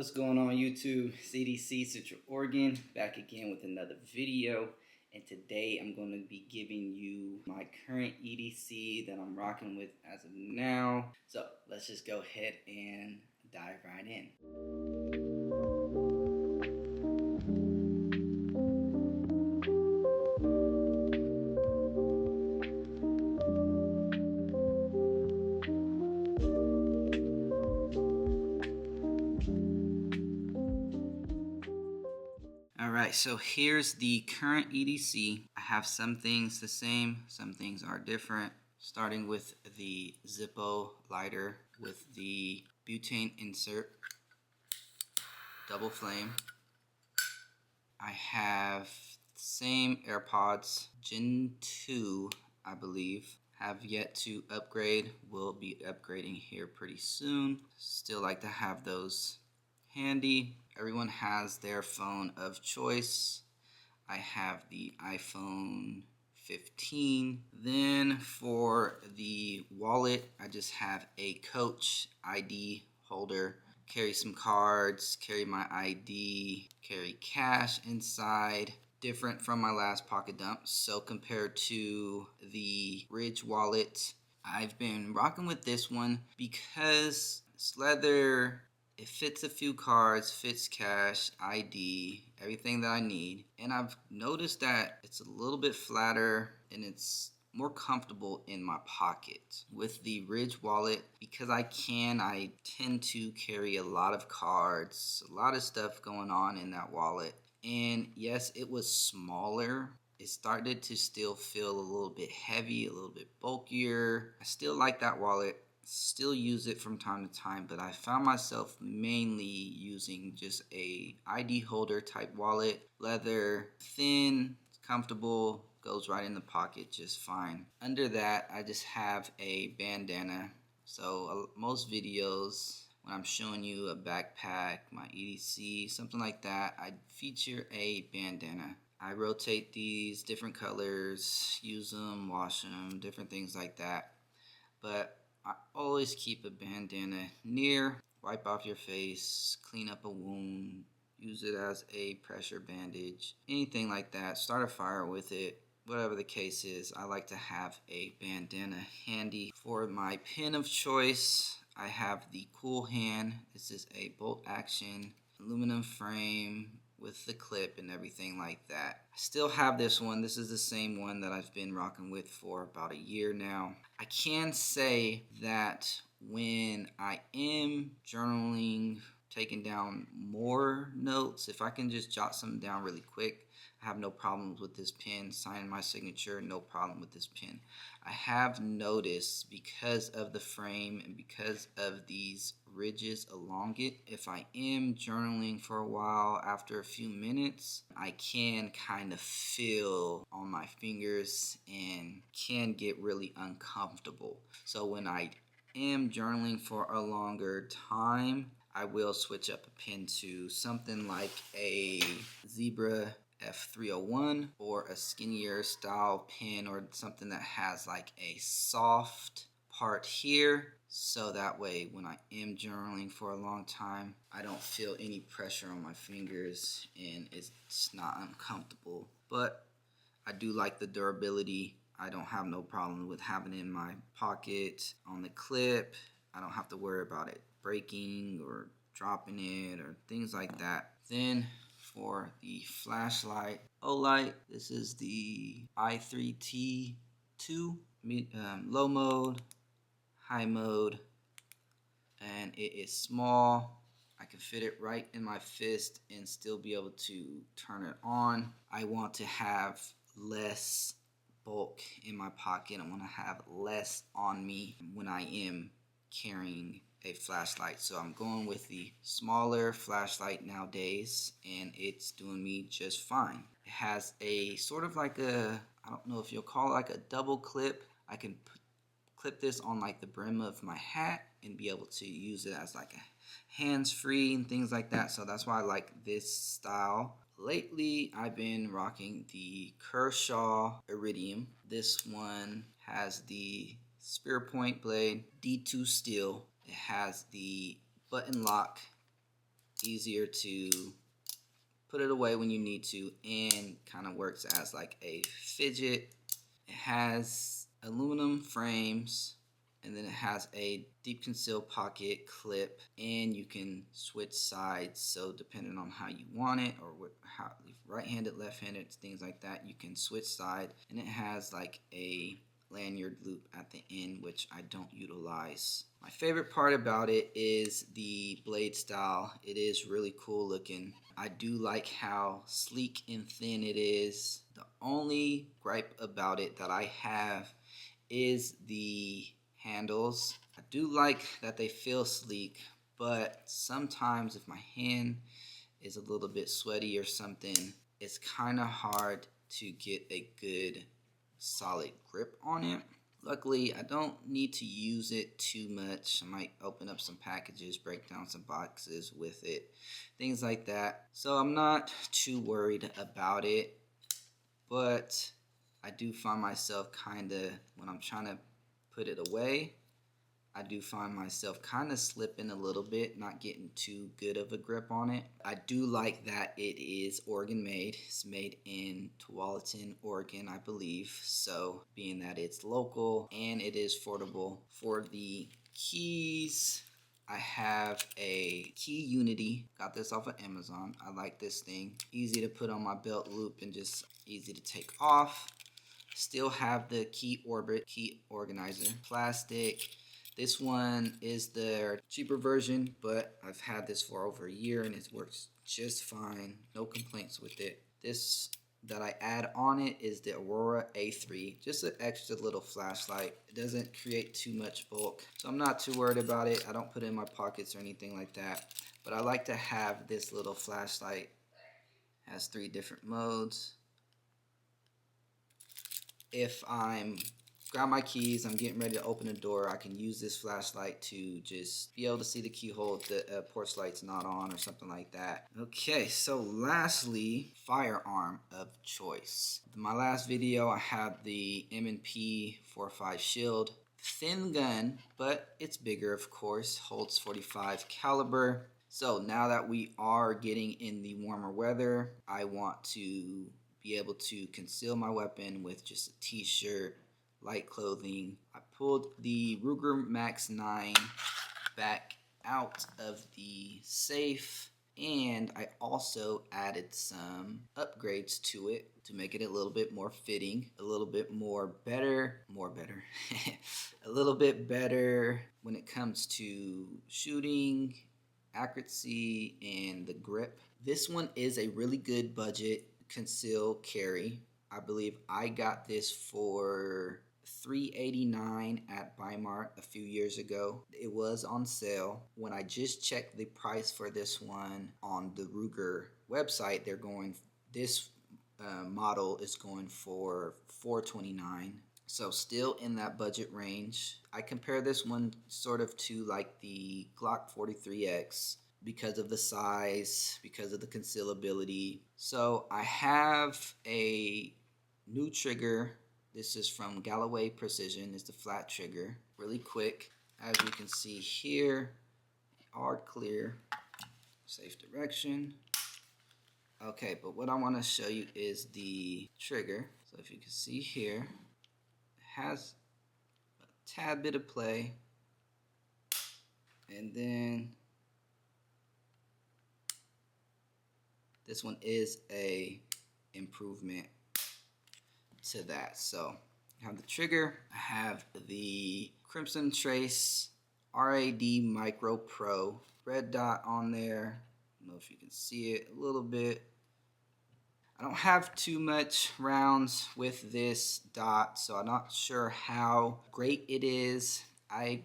What's going on YouTube? It's EDC Central Oregon, back again with another video. And today I'm going to be giving you my current EDC that I'm rocking with as of now. So let's just go ahead and dive right in. Alright, so here's the current EDC. I have some things the same, some things are different. Starting with the Zippo lighter with the butane insert, double flame. I have same AirPods, Gen 2, I believe. Have yet to upgrade, will be upgrading here pretty soon. Still like to have those handy. Everyone has their phone of choice. I have the iPhone 15. Then for the wallet, I just have a Coach ID holder. Carry some cards, carry my ID, carry cash inside. Different from my last pocket dump. So compared to the Ridge wallet, I've been rocking with this one because it's leather. It fits a few cards, fits cash, ID, everything that I need. And I've noticed that it's a little bit flatter and it's more comfortable in my pocket. With the Ridge wallet, because I tend to carry a lot of cards, a lot of stuff going on in that wallet. And yes, it was smaller. It started to still feel a little bit heavy, a little bit bulkier. I still like that wallet. Still use it from time to time, but I found myself mainly using just a ID holder type wallet. Leather, thin, comfortable, goes right in the pocket just fine. Under that, I just have a bandana. So most videos, when I'm showing you a backpack, my EDC, something like that, I feature a bandana. I rotate these different colors, use them, wash them, different things like that. But I always keep a bandana near, wipe off your face, clean up a wound, use it as a pressure bandage, anything like that. Start a fire with it, whatever the case is. I like to have a bandana handy. For my pen of choice, I have the Cool Hand. This is a bolt action aluminum frame with the clip and everything like that. I still have this one. This is the same one that I've been rocking with for about a year now. I can say that when I am journaling, taking down more notes, if I can just jot something down really quick, I have no problems with this pen. Signing my signature, no problem with this pen. I have noticed, because of the frame and because of these ridges along it, if I am journaling for a while, after a few minutes, I can kind of feel on my fingers and can get really uncomfortable. So when I am journaling for a longer time, I will switch up a pen to something like a Zebra F301 or a skinnier style pen, or something that has like a soft part here, so that way when I am journaling for a long time, I don't feel any pressure on my fingers and it's not uncomfortable. But I do like the durability. I don't have no problem with having it in my pocket on the clip. I don't have to worry about it breaking or dropping it or things like that. Then for the flashlight, Olight, this is the i3T2, low mode, high mode, and it is small. I can fit it right in my fist and still be able to turn it on. I want to have less bulk in my pocket. I want to have less on me when I am carrying a flashlight. So I'm going with the smaller flashlight nowadays, and it's doing me just fine. It has a sort of like a, I don't know if you'll call it like a double clip. I can clip this on like the brim of my hat and be able to use it as like a hands-free and things like that. So that's why I like this style. Lately, I've been rocking the Kershaw Iridium. This one has the spear point blade, D2 steel. It has the button lock easier to put it away when you need to, and kind of works as like a fidget. It has aluminum frames, and then it has a deep concealed pocket clip, and you can switch sides. So depending on how you want it, or how right-handed, left-handed, things like that, you can switch side. And it has like a lanyard loop at the end, which I don't utilize. My favorite part about it is the blade style. It is really cool looking. I do like how sleek and thin it is. The only gripe about it that I have is the handles. I do like that they feel sleek, but sometimes if my hand is a little bit sweaty or something, it's kind of hard to get a good solid grip on it. Luckily, I don't need to use it too much. I might open up some packages, break down some boxes with it, things like that. So I'm not too worried about it, but I do find myself kind of, when I'm trying to put it away, I do find myself kind of slipping a little bit, not getting too good of a grip on it. I do like that it is Oregon made. It's made in Tualatin, Oregon, I believe. So being that it's local and it is affordable. For the keys, I have a Key Unity. Got this off of Amazon. I like this thing. Easy to put on my belt loop and just easy to take off. Still have the Key Orbit key organizer. Plastic. This one is the cheaper version, but I've had this for over a year and it works just fine. No complaints with it. This that I add on it is the Aurora A3. Just an extra little flashlight. It doesn't create too much bulk, so I'm not too worried about it. I don't put it in my pockets or anything like that, but I like to have this little flashlight. It has 3 different modes. If I'm grab my keys, I'm getting ready to open the door, I can use this flashlight to just be able to see the keyhole if the porch light's not on or something like that. Okay, so lastly, firearm of choice. In my last video, I had the M&P 45 Shield. Thin gun, but it's bigger, of course, holds 45 caliber. So now that we are getting in the warmer weather, I want to be able to conceal my weapon with just a t-shirt, light clothing. I pulled the Ruger Max 9 back out of the safe, and I also added some upgrades to it to make it a little bit more fitting, a little bit better, a little bit better when it comes to shooting, accuracy, and the grip. This one is a really good budget conceal carry. I believe I got this for $3.89 at Weimar a few years ago. It was on sale. When I just checked the price for this one on the Ruger website, they're going, this model is going for $4.29. So still in that budget range. I compare this one sort of to like the Glock 43X because of the size, because of the concealability. So I have a new trigger. This is from Galloway Precision. It's the flat trigger. Really quick. As you can see here, hard clear, safe direction. Okay, but what I want to show you is the trigger. So if you can see here, it has a tad bit of play. And then this one is a improvement to that. So I have the trigger, I have the Crimson Trace RAD Micro Pro, red dot on there. I don't know if you can see it a little bit. I don't have too much rounds with this dot, so I'm not sure how great it is. I've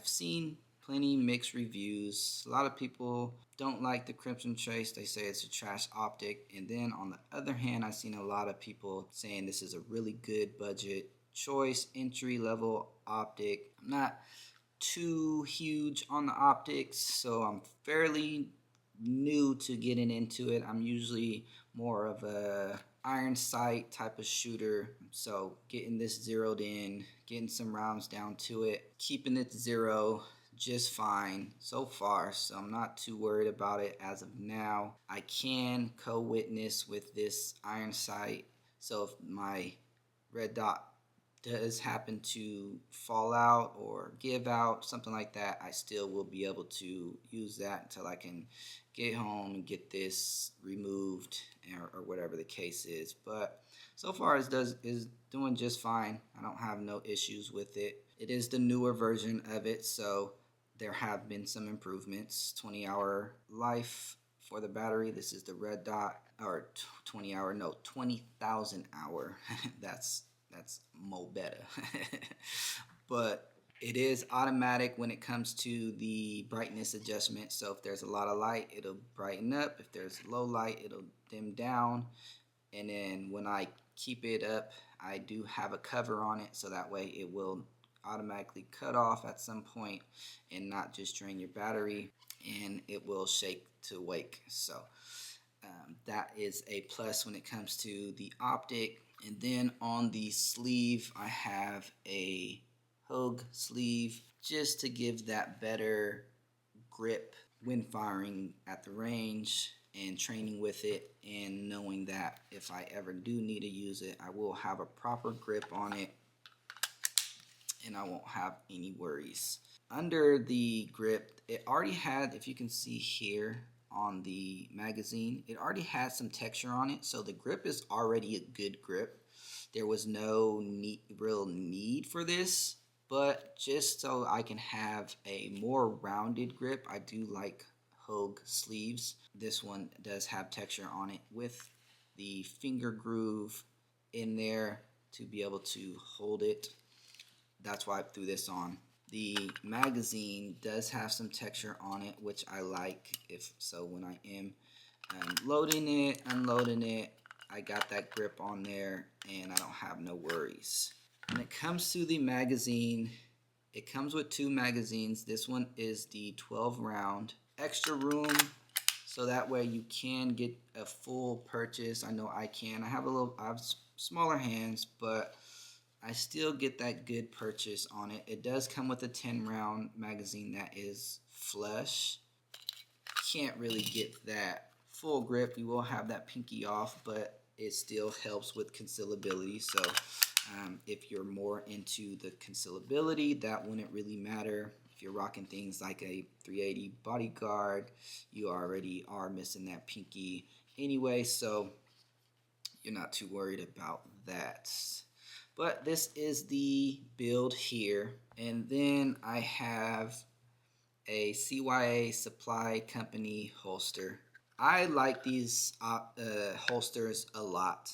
seen plenty mixed reviews. A lot of people don't like the Crimson Trace. They say it's a trash optic. And then on the other hand, I've seen a lot of people saying this is a really good budget choice, entry level optic. I'm not too huge on the optics, so I'm fairly new to getting into it. I'm usually more of a iron sight type of shooter, so getting this zeroed in, getting some rounds down to it, keeping it zero, just fine so far, so I'm not too worried about it as of now. I can co-witness with this iron sight, so if my red dot does happen to fall out or give out, something like that, I still will be able to use that until I can get home and get this removed or whatever the case is. But so far is doing just fine. I don't have no issues with it. It is the newer version of it, so there have been some improvements. 20-hour life for the battery. This is the red dot, or 20-hour, no, 20,000 hour. That's mo better. But it is automatic when it comes to the brightness adjustment. So if there's a lot of light, it'll brighten up. If there's low light, it'll dim down. And then when I keep it up, I do have a cover on it, so that way it will automatically cut off at some point and not just drain your battery, and it will shake to wake. So that is a plus when it comes to the optic. And then on the sleeve, I have a hug sleeve just to give that better grip when firing at the range and training with it, and knowing that if I ever do need to use it, I will have a proper grip on it and I won't have any worries. Under the grip, it already had, if you can see here on the magazine, it already had some texture on it, so the grip is already a good grip. There was no real need for this, but just so I can have a more rounded grip, I do like Hogue sleeves. This one does have texture on it with the finger groove in there to be able to hold it. That's why I threw this on. The magazine does have some texture on it, which I like. So when I am loading it, unloading it, I got that grip on there and I don't have no worries. When it comes to the magazine, it comes with two magazines. This one is the 12 round. Extra room, so that way you can get a full purchase. I know I can. I have smaller hands, but I still get that good purchase on it. It does come with a 10 round magazine that is flush. Can't really get that full grip. You will have that pinky off, but it still helps with concealability. So if you're more into the concealability, that wouldn't really matter. If you're rocking things like a 380 bodyguard, you already are missing that pinky anyway, so you're not too worried about that. But this is the build here, and then I have a CYA Supply Company holster. I like these holsters a lot.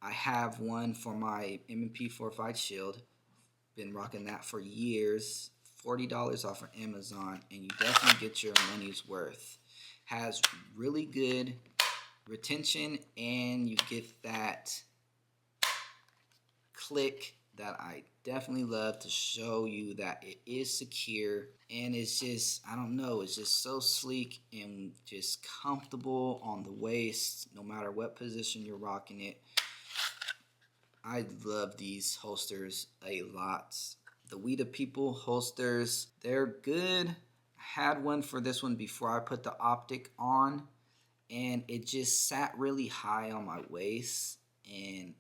I have one for my M&P Fortified Shield. Been rocking that for years. $40 off of Amazon, and you definitely get your money's worth. Has really good retention, and you get that click that I definitely love to show you that it is secure, and it's just, I don't know, it's just so sleek and just comfortable on the waist no matter what position you're rocking it. I love these holsters a lot. The We the People holsters, they're good. I had one for this one before I put the optic on, and it just sat really high on my waist, and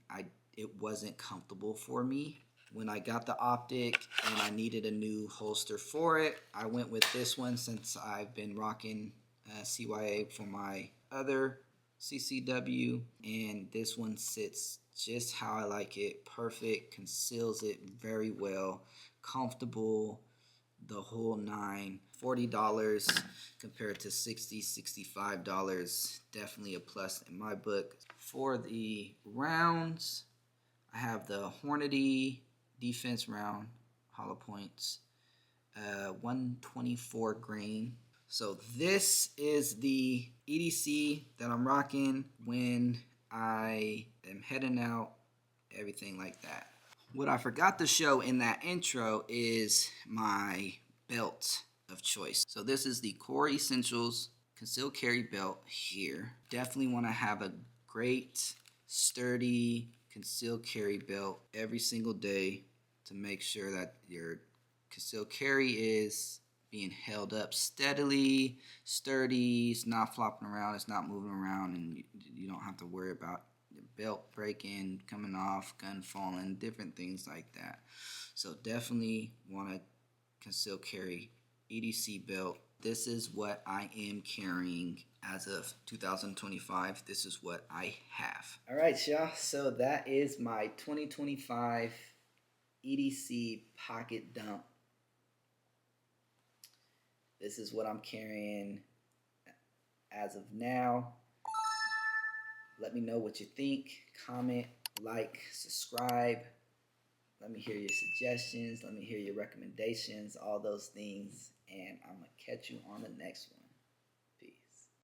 it wasn't comfortable for me. When I got the optic and I needed a new holster for it, I went with this one since I've been rocking CYA for my other CCW, and this one sits just how I like it. Perfect, conceals it very well, comfortable, the whole nine. $40 compared to $60, $65, definitely a plus in my book. For the rounds, I have the Hornady defense round, hollow points, 124 grain. So this is the EDC that I'm rocking when I am heading out, everything like that. What I forgot to show in that intro is my belt of choice. So this is the Core Essentials Concealed Carry belt here. Definitely want to have a great, sturdy, concealed carry belt every single day to make sure that your concealed carry is being held up steadily, sturdy, it's not flopping around, it's not moving around, and you don't have to worry about the belt breaking, coming off, gun falling, different things like that. So definitely want to conceal carry EDC belt. This is what I am carrying as of 2025. This is what I have. All right, y'all. So that is my 2025 EDC pocket dump. This is what I'm carrying as of now. Let me know what you think. Comment, like, subscribe. Let me hear your suggestions. Let me hear your recommendations, all those things. And I'm going to catch you on the next one.